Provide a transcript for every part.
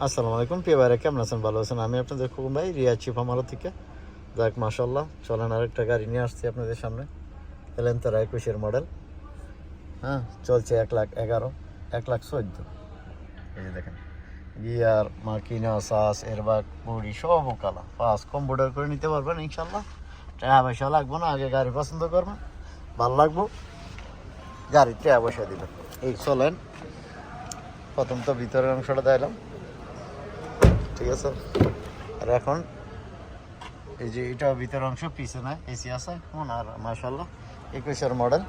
আসসালামু আলাইকুম প্রিয় ভাইরা, কেমন আছেন? ভালো আছেন? আমি আপনাদের খুকুম ভাই, রিয়া চিফ আমারো থেকে। যাক মাশাল্লাহ, চলেন আরেকটা গাড়ি নিয়ে আসছি আপনাদের সামনে। এলেন্তারা 21-এর মডেল। হ্যাঁ, চলছে 1,11,000, 1,14,000। এই যে দেখেন, গিয়ার, মাকিনা, সাস, এয়ারব্যাগ, বডি সব কালা। পাঁচ কম্পিউটার করে নিতে পারবেন ইনশাল্লাহ। টাকা পয়সা লাগবো না, আগে গাড়ি পছন্দ করবেন, ভালো লাগবো, গাড়ি টাকা পয়সা দিবেন। এই চলেন, প্রথম তো ভিতরের অংশটা দিলাম, ঠিক আছে। আর এখন এই যে এটা ভিতরের অংশ, পিছনে এসি আছে এখন। আর মাশাল্লাহ 21-এর মডেল,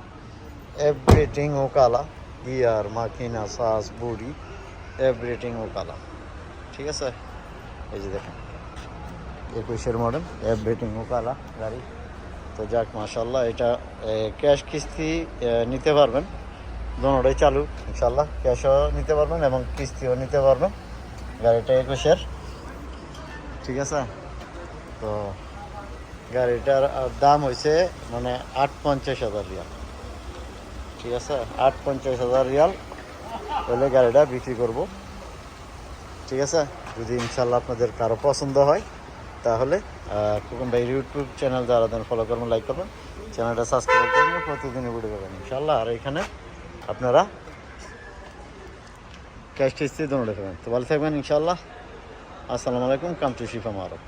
এভরিথিং ও কালা। গিয়ার, মাকিনা, সাস, বডি এভরিথিং ও কালা, ঠিক আছে। এই যে দেখেন 21-এর মডেল, এভরিথিং ও কালা গাড়ি। তো যাক মাশাল্লাহ, এটা ক্যাশ কিস্তি নিতে পারবেন, দোনোটাই চালু ইনশাল্লাহ। ক্যাশও নিতে পারবেন এবং কিস্তিও নিতে পারবেন। গাড়িটা 21-এর, ঠিক আছে। তো গাড়িটার দাম হয়েছে মানে 8,50,000 রিয়াল, ঠিক আছে। 8,50,000 রিয়াল হলে গাড়িটা বিক্রি করব, ঠিক আছে। যদি ইনশাল্লাহ আপনাদের কারো পছন্দ হয় তাহলে খোকন ভাই ইউটিউব চ্যানেল যারা দেন ফলো করবেন, লাইক করবেন, চ্যানেলটা সাবস্ক্রাইব করবেন, প্রতিদিনই ভিডিও পাবেন ইনশাল্লাহ। আর এখানে আপনারা ক্যাশ কিস্তি দোনো দেবেন। তো ভালো থাকবেন ইনশাল্লাহ। আসসালামু আলাইকুম, কাম টু শিফা মারব।